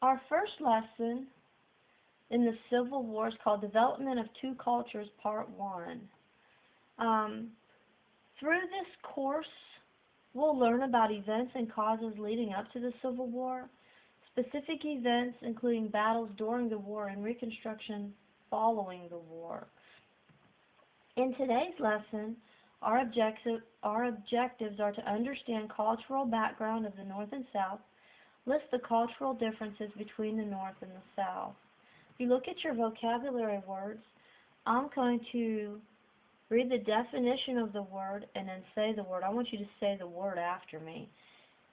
Our first lesson in the Civil War is called Development of Two Cultures, Part 1. Through this course, we'll learn about events and causes leading up to the Civil War, specific events including battles during the war and Reconstruction following the war. In today's lesson, our objectives are to understand cultural background of the North and South, list the cultural differences between the North and the South. If you look at your vocabulary words, I'm going to read the definition of the word and then say the word. I want you to say the word after me.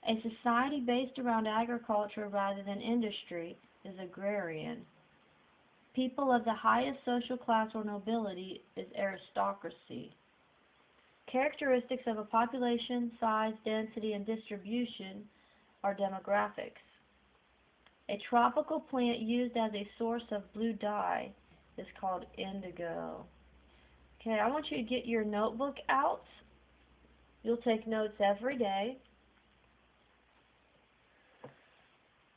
A society based around agriculture rather than industry is agrarian. People of the highest social class or nobility is aristocracy. Characteristics of a population, size, density, and distribution are demographics. A tropical plant used as a source of blue dye is called indigo. Okay, I want you to get your notebook out. You'll take notes every day.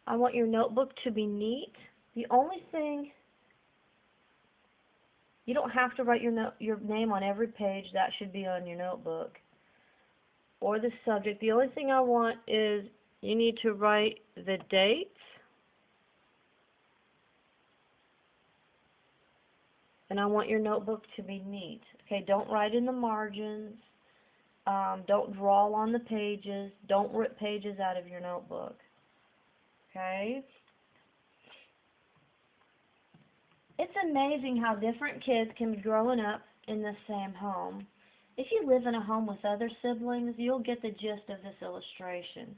I want your notebook to be neat. The only thing, you don't have to write your name on every page. That should be on your notebook. Or the subject. The only thing I want is you need to write the date, and I want your notebook to be neat. Okay, don't write in the margins. Don't draw on the pages. Don't rip pages out of your notebook. Okay? It's amazing how different kids can be growing up in the same home. If you live in a home with other siblings, you'll get the gist of this illustration.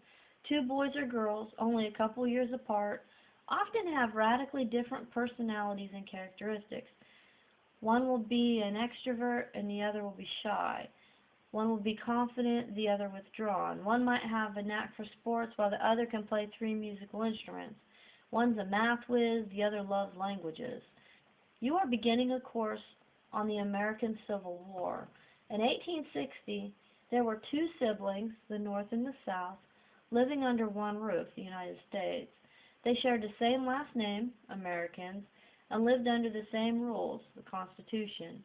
Two boys or girls, only a couple years apart, often have radically different personalities and characteristics. One will be an extrovert and the other will be shy. One will be confident, the other withdrawn. One might have a knack for sports while the other can play 3 musical instruments. One's a math whiz, the other loves languages. You are beginning a course on the American Civil War. In 1860, there were 2 siblings, the North and the South, living under one roof, the United States. They shared the same last name, Americans, and lived under the same rules, the Constitution.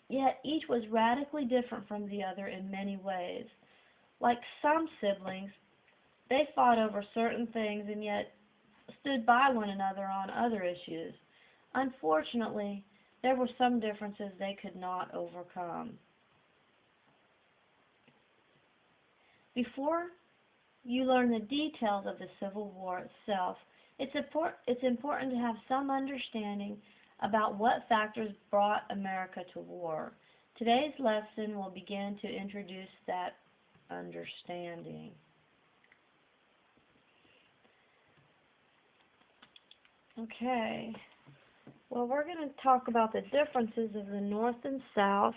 Yet each was radically different from the other in many ways. Like some siblings, they fought over certain things and yet stood by one another on other issues. Unfortunately, there were some differences they could not overcome. Before you learn the details of the Civil War itself, it's important to have some understanding about what factors brought America to war. Today's lesson will begin to introduce that understanding. Okay, well, we're going to talk about the differences of the North and South.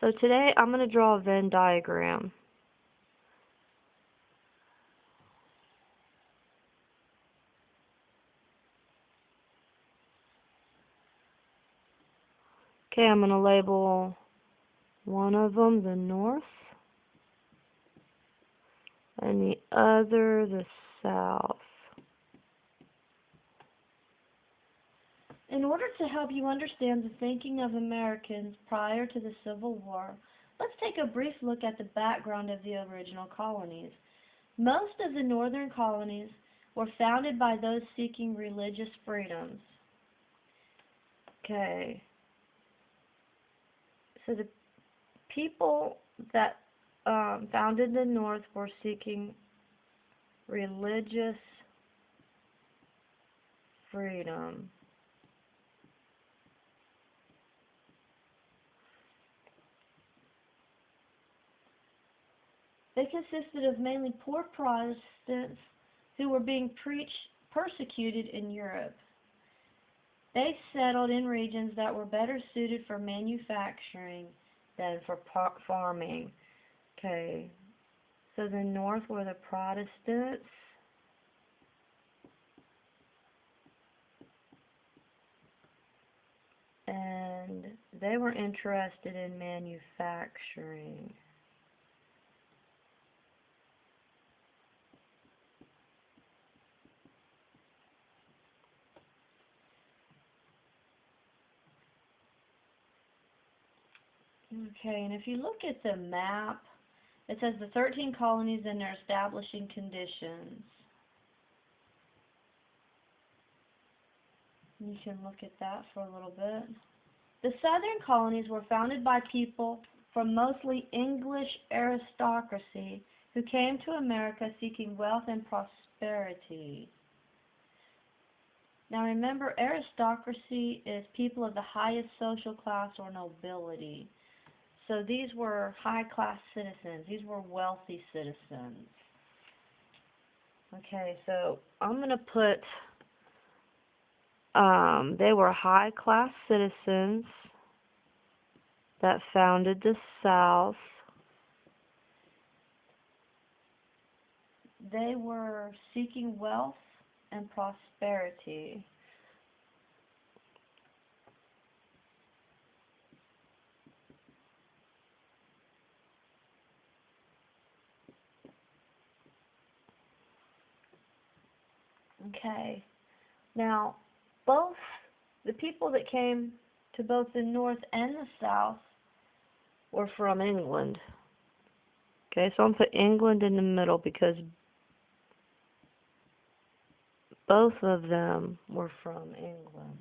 So today I'm going to draw a Venn diagram. Okay, I'm going to label one of them the North and the other the South. In order to help you understand the thinking of Americans prior to the Civil War, let's take a brief look at the background of the original colonies. Most of the northern colonies were founded by those seeking religious freedoms. Okay. So the people that founded the North were seeking religious freedom. They consisted of mainly poor Protestants who were being persecuted in Europe. They settled in regions that were better suited for manufacturing than for farming. Okay, so the North were the Protestants. And they were interested in manufacturing. Okay, and if you look at the map, it says the 13 colonies and their establishing conditions. You can look at that for a little bit. The southern colonies were founded by people from mostly English aristocracy who came to America seeking wealth and prosperity. Now remember, aristocracy is people of the highest social class or nobility. So these were high-class citizens. These were wealthy citizens. Okay, so I'm going to put, they were high-class citizens that founded the South. They were seeking wealth and prosperity. Okay. Now, both the people that came to both the North and the South were from England. Okay, so I'm going to put England in the middle because both of them were from England.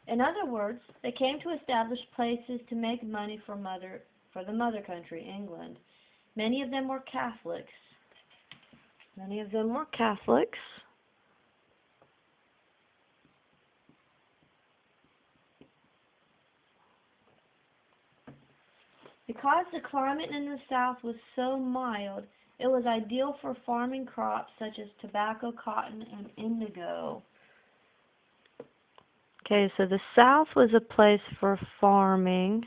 In other words, they came to establish places to make money for the mother country, England. Many of them were Catholics. Many of them were Catholics. Because the climate in the South was so mild, it was ideal for farming crops such as tobacco, cotton, and indigo. Okay, so the South was a place for farming,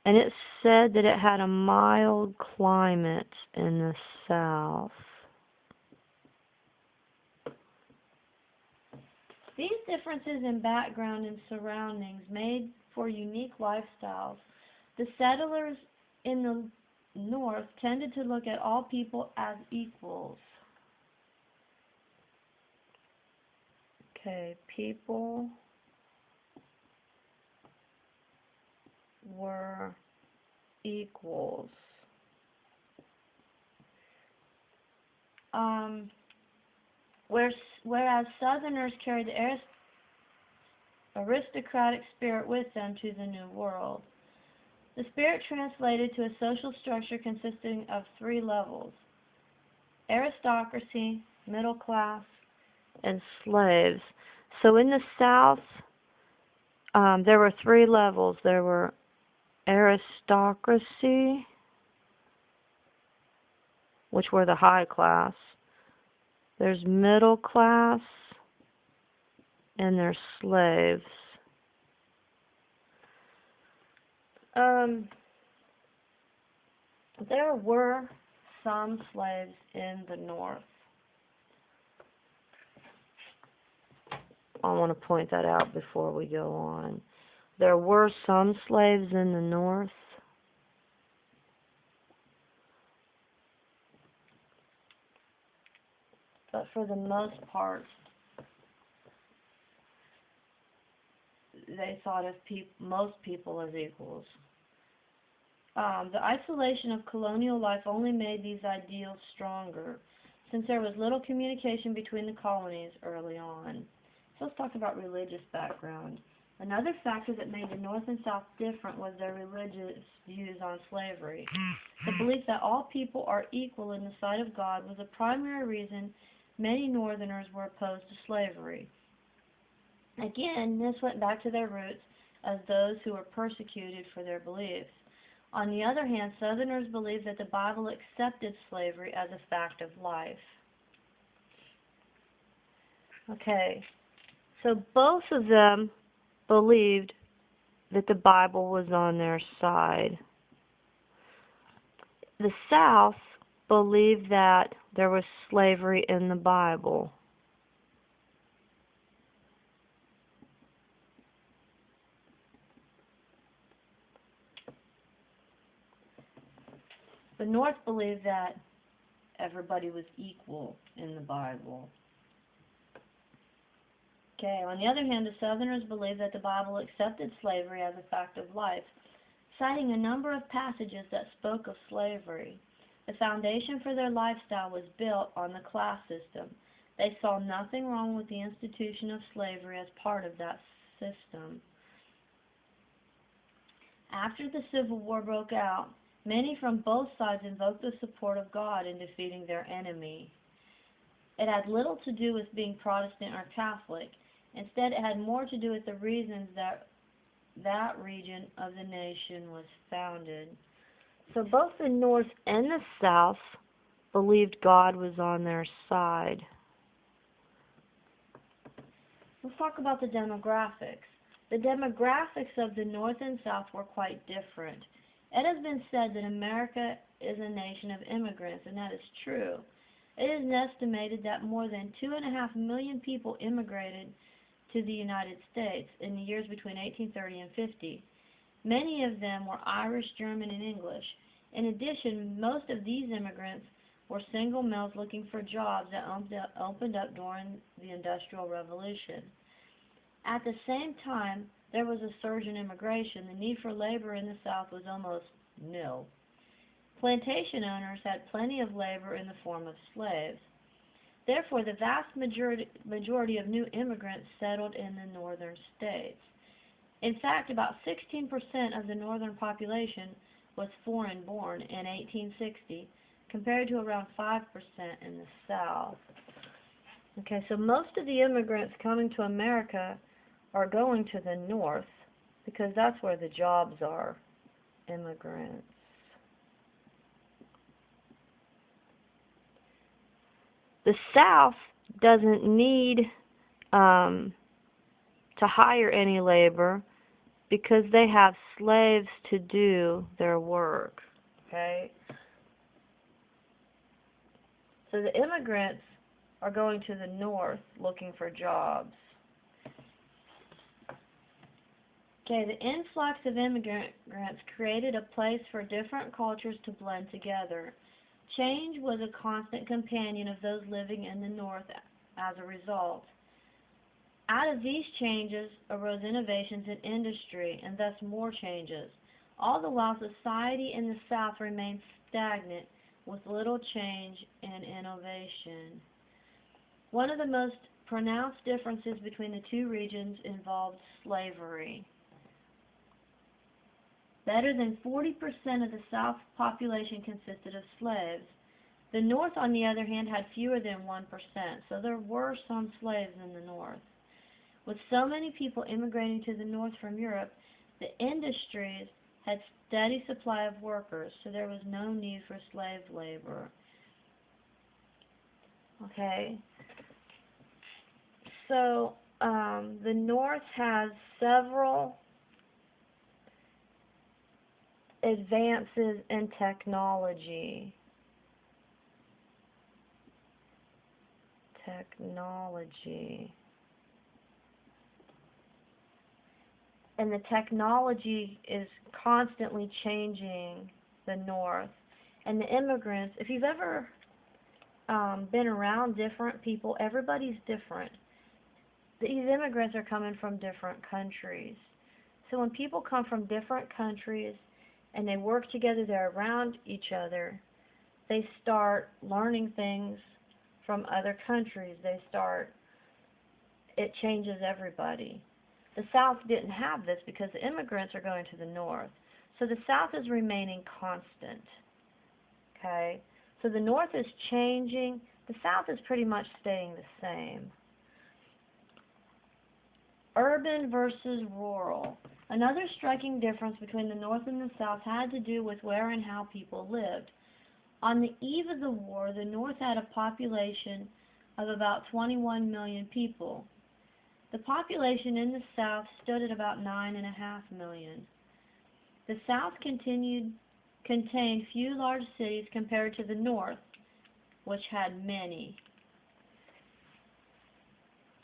and it said that it had a mild climate in the South. These differences in background and surroundings made for unique lifestyles. The settlers in the North tended to look at all people as equals. Okay, people were equals. Whereas Southerners carried the aristocratic spirit with them to the New World. The spirit translated to a social structure consisting of 3 levels: aristocracy, middle class, and slaves. So in the South, there were 3 levels. There were aristocracy, which were the high class. There's middle class, and there's slaves. There were some slaves in the North. I want to point that out before we go on. There were some slaves in the North. But for the most part, they thought of most people as equals. The isolation of colonial life only made these ideals stronger, since there was little communication between the colonies early on. So let's talk about religious background. Another factor that made the North and South different was their religious views on slavery. The belief that all people are equal in the sight of God was a primary reason many Northerners were opposed to slavery. Again, this went back to their roots as those who were persecuted for their beliefs. On the other hand, Southerners believed that the Bible accepted slavery as a fact of life. Okay, so both of them believed that the Bible was on their side. The South believed that there was slavery in the Bible. The North believed that everybody was equal in the Bible. Okay, on the other hand, the Southerners believed that the Bible accepted slavery as a fact of life, citing a number of passages that spoke of slavery. The foundation for their lifestyle was built on the class system. They saw nothing wrong with the institution of slavery as part of that system. After the Civil War broke out, many from both sides invoked the support of God in defeating their enemy. It had little to do with being Protestant or Catholic. Instead, it had more to do with the reasons that region of the nation was founded. So both the North and the South believed God was on their side. Let's talk about the demographics. The demographics of the North and South were quite different. It has been said that America is a nation of immigrants, and that is true. It is estimated that more than 2.5 million people immigrated to the United States in the years between 1830 and 50. Many of them were Irish, German, and English. In addition, most of these immigrants were single males looking for jobs that opened up during the Industrial Revolution. At the same time, there was a surge in immigration. The need for labor in the South was almost nil. Plantation owners had plenty of labor in the form of slaves. Therefore, the vast majority of new immigrants settled in the northern states. In fact, about 16% of the northern population was foreign-born in 1860, compared to around 5% in the South. Okay, so most of the immigrants coming to America are going to the north because that's where the jobs are, immigrants. The South doesn't need to hire any labor because they have slaves to do their work. Okay? So the immigrants are going to the north looking for jobs. Okay, the influx of immigrants created a place for different cultures to blend together. Change was a constant companion of those living in the north as a result. Out of these changes arose innovations in industry and thus more changes. All the while society in the South remained stagnant with little change and innovation. One of the most pronounced differences between the two regions involved slavery. Better than 40% of the South population consisted of slaves. The North, on the other hand, had fewer than 1%, so there were some slaves in the North. With so many people immigrating to the North from Europe, the industries had steady supply of workers, so there was no need for slave labor. Okay, so the North has several advances in technology. And the technology is constantly changing the North. And the immigrants, if you've ever been around different people, everybody's different. These immigrants are coming from different countries. So when people come from different countries and they work together, they're around each other, they start learning things from other countries. It changes everybody. The South didn't have this because the immigrants are going to the North. So the South is remaining constant. Okay? So the North is changing. The South is pretty much staying the same. Urban versus rural. Another striking difference between the North and the South had to do with where and how people lived. On the eve of the war, the North had a population of about 21 million people. The population in the South stood at about 9.5 million. The South contained few large cities compared to the North, which had many.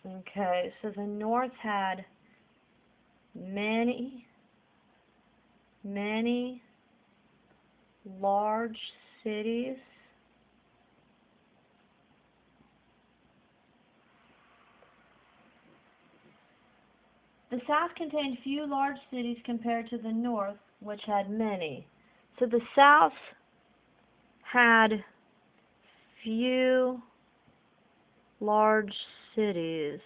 Okay, so the North had many large cities. The South contained few large cities compared to the North, which had many. So the South had few large cities.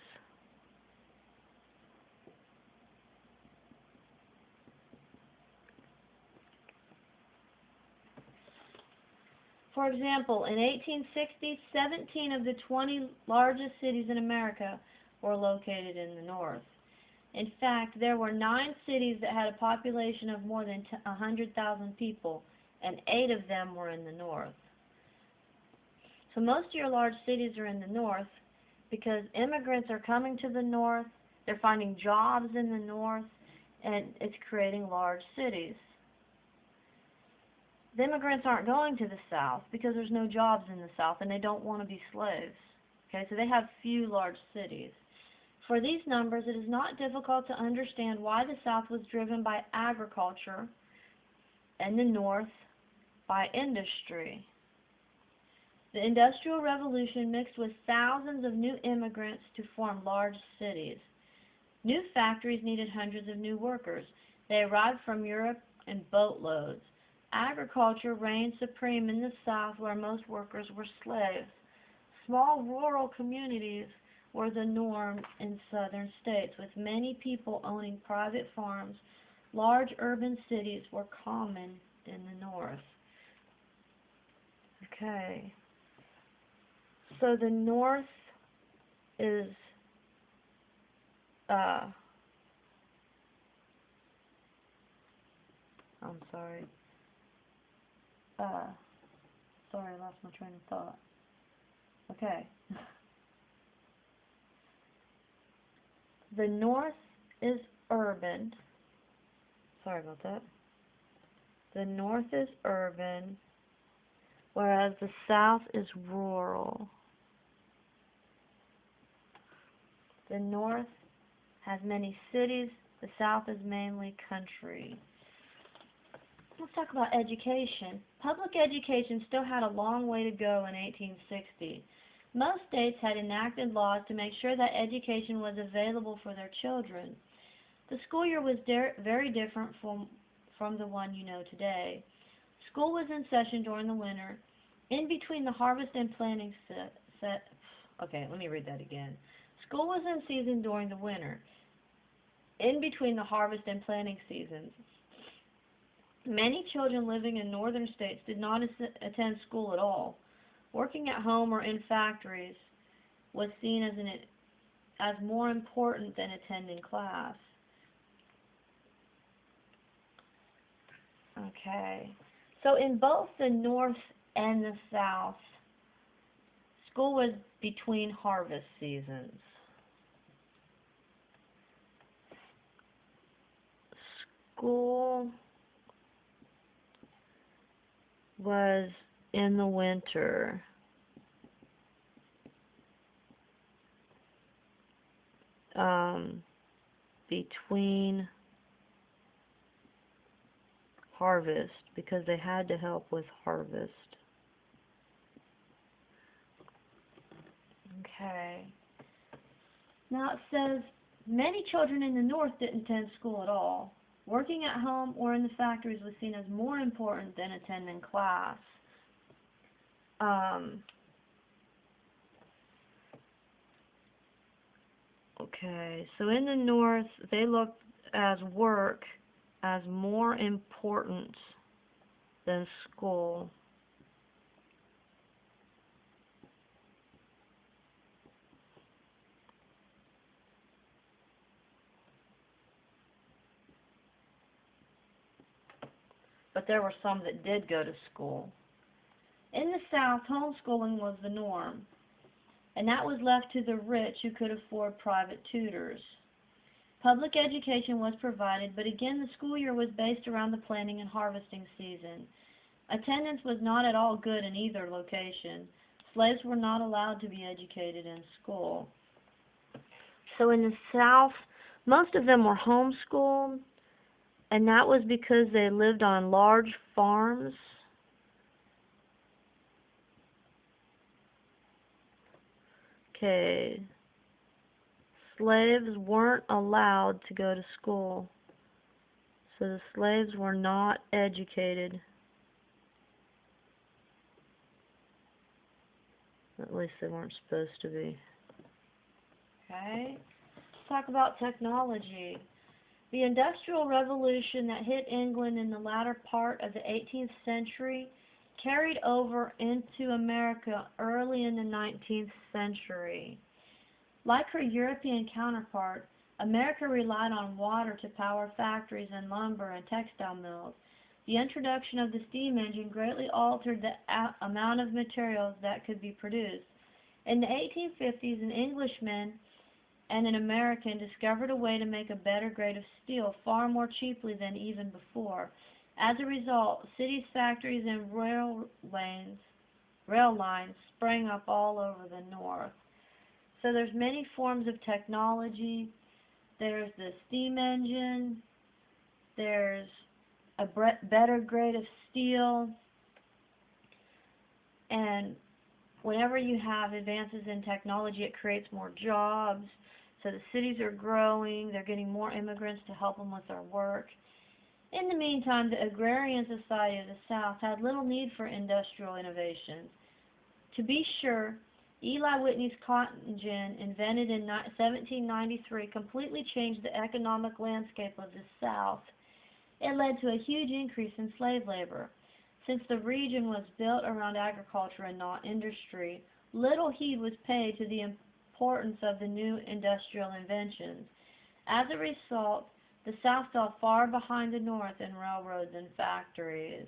For example, in 1860, 17 of the 20 largest cities in America were located in the North. In fact, there were 9 cities that had a population of more than 100,000 people, and 8 of them were in the North. So most of your large cities are in the North because immigrants are coming to the North, they're finding jobs in the North, and it's creating large cities. The immigrants aren't going to the South because there's no jobs in the South and they don't want to be slaves. Okay, so they have few large cities. For these numbers, it is not difficult to understand why the South was driven by agriculture and the North by industry. The Industrial Revolution mixed with thousands of new immigrants to form large cities. New factories needed hundreds of new workers. They arrived from Europe in boatloads. Agriculture reigned supreme in the South, where most workers were slaves. Small rural communities were the norm in southern states, with many people owning private farms. Large urban cities were common in the North. Okay. So the North is I'm sorry. Sorry, I lost my train of thought. Okay. The North is urban. Sorry about that. The North is urban, whereas the South is rural. The North has many cities. The South is mainly country. Let's talk about education. Public education still had a long way to go in 1860. Most states had enacted laws to make sure that education was available for their children. The school year was very different from the one you know today. School was in session during the winter. In between the harvest and planting okay, let me read that again. School was in season during the winter. In between the harvest and planting seasons. Many children living in northern states did not attend school at all. Working at home or in factories was seen as more important than attending class. Okay, so in both the North and the South, school was between harvest seasons. School was in the winter. Between harvest, because they had to help with harvest. Okay. Now it says many children in the North didn't attend school at all. Working at home or in the factories was seen as more important than attending class. Okay, so in the North, they looked as work as more important than school. But there were some that did go to school. In the South, homeschooling was the norm, and that was left to the rich who could afford private tutors. Public education was provided, but again the school year was based around the planting and harvesting season. Attendance was not at all good in either location. Slaves were not allowed to be educated in school. So in the South, most of them were homeschooled, and that was because they lived on large farms. Okay, slaves weren't allowed to go to school. So the slaves were not educated. At least they weren't supposed to be. Okay, let's talk about technology. The Industrial Revolution that hit England in the latter part of the 18th century carried over into America early in the 19th century. Like her European counterpart, America relied on water to power factories and lumber and textile mills. The introduction of the steam engine greatly altered the amount of materials that could be produced. In the 1850s, an Englishman and an American discovered a way to make a better grade of steel far more cheaply than even before. As a result, cities, factories, and rail lines sprang up all over the North. So there's many forms of technology. There's the steam engine. There's a better grade of steel. And whenever you have advances in technology, it creates more jobs. So the cities are growing. They're getting more immigrants to help them with their work. In the meantime, the agrarian society of the South had little need for industrial innovations. To be sure, Eli Whitney's cotton gin, invented in 1793, completely changed the economic landscape of the South. It led to a huge increase in slave labor. Since the region was built around agriculture and not industry, little heed was paid to the importance of the new industrial inventions. As a result, the South fell far behind the North in railroads and factories.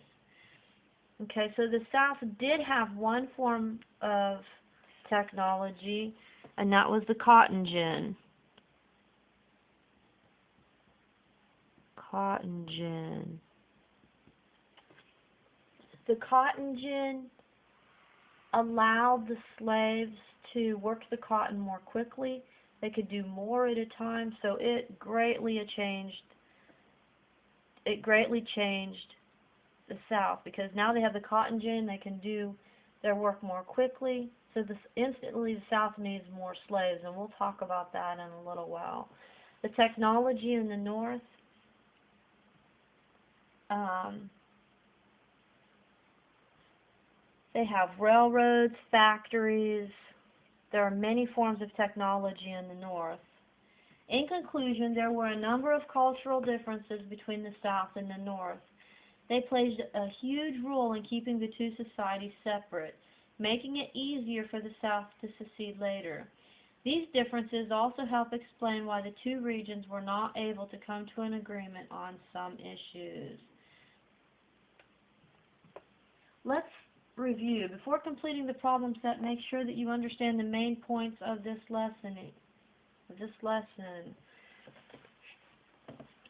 Okay, so the South did have one form of technology, and that was the cotton gin. Cotton gin. The cotton gin allowed the slaves to work the cotton more quickly. They could do more at a time, so it greatly changed the South, because now they have the cotton gin, they can do their work more quickly. So instantly the South needs more slaves, and we'll talk about that in a little while. The technology in the North, they have railroads, factories. There are many forms of technology in the North. In conclusion, there were a number of cultural differences between the South and the North. They played a huge role in keeping the two societies separate, making it easier for the South to secede later. These differences also help explain why the two regions were not able to come to an agreement on some issues. Let's review. Before completing the problem set, make sure that you understand the main points of this lesson.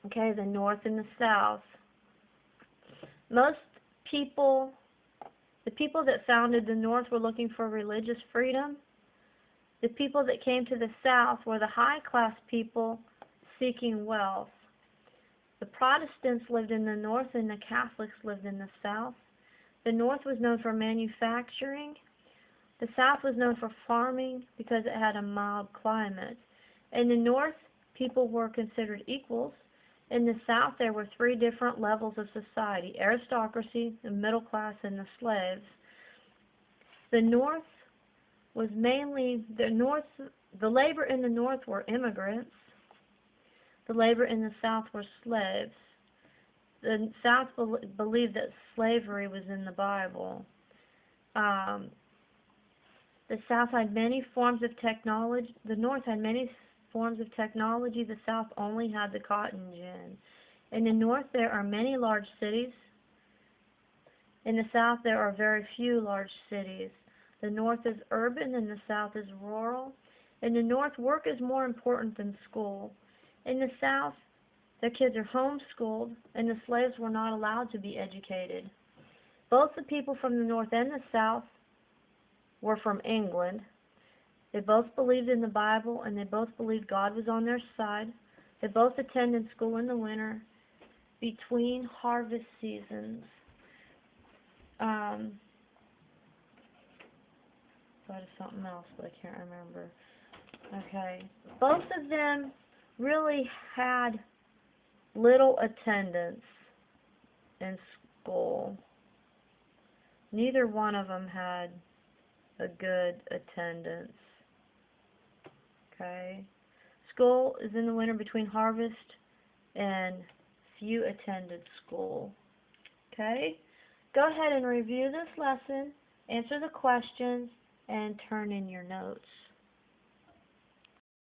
Okay, the North and the South. Most people, the people that founded the North, were looking for religious freedom. The people that came to the South were the high-class people seeking wealth. The Protestants lived in the North and the Catholics lived in the South. The North was known for manufacturing. The South was known for farming because it had a mild climate. In the North, people were considered equals. In the South, there were three different levels of society: aristocracy, the middle class, and the slaves. The North was mainly, the labor in the North were immigrants. The labor in the South were slaves. The South believed that slavery was in the Bible. The South had many forms of technology. The North had many forms of technology. The South only had the cotton gin. In the North, there are many large cities. In the South, there are very few large cities. The North is urban and the South is rural. In the North, work is more important than school. In the South, the kids are homeschooled, and the slaves were not allowed to be educated. Both the people from the North and the South were from England. They both believed in the Bible, and they both believed God was on their side. They both attended school in the winter between harvest seasons. Thought of something else, but I can't remember. Okay. Both of them really had little attendance in school. Neither one of them had a good attendance. Okay. School is in the winter between harvest and few attended school. Okay. Go ahead and review this lesson, answer the questions, and turn in your notes.